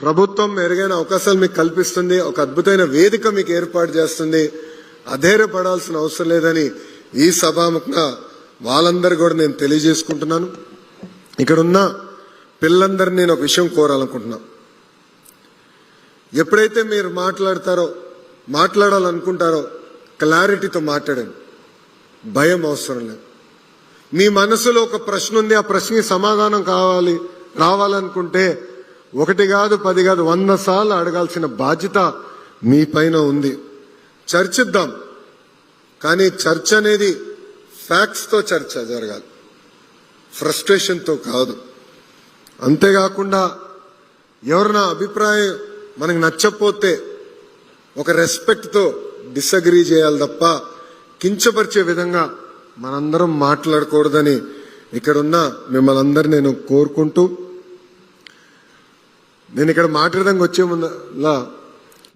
ప్రభుత్వం మెరుగైన అవకాశాలు మీకు కల్పిస్తుంది, ఒక అద్భుతమైన వేదిక మీకు ఏర్పాటు చేస్తుంది. అధైర్యపడాల్సిన అవసరం లేదని ఈ సభాముఖంగా వాళ్ళందరూ కూడా నేను తెలియజేసుకుంటున్నాను. ఇక్కడ ఉన్న పిల్లలందరినీ నేను ఒక విషయం కోరాలనుకుంటున్నా. ఎప్పుడైతే మీరు మాట్లాడాలనుకుంటారో క్లారిటీతో మాట్లాడండి. భయం అవసరం లేదు. మీ మనసులో ఒక ప్రశ్న ఉంది, ఆ ప్రశ్నకి సమాధానం రావాలనుకుంటే 1 కాదు 10 కాదు 100 సార్లు అడగాల్సిన బాధ్యత మీ పైన ఉంది. చర్చిద్దాం, కానీ చర్చ అనేది ఫ్యాక్ట్స్తో చర్చ జరగాలి, ఫ్రస్ట్రేషన్తో కాదు. అంతేకాకుండా ఎవరైనా అభిప్రాయం మనకు నచ్చకపోతే ఒక రెస్పెక్ట్తో డిసగ్రీ చేయాలి తప్ప కించపరిచే విధంగా మనందరం మాట్లాడకూడదని ఇక్కడున్న మిమ్మల్ని అందరినీ నేను కోరుకుంటూ, నేను ఇక్కడ మాట్లాడడానికి వచ్చే ముందులా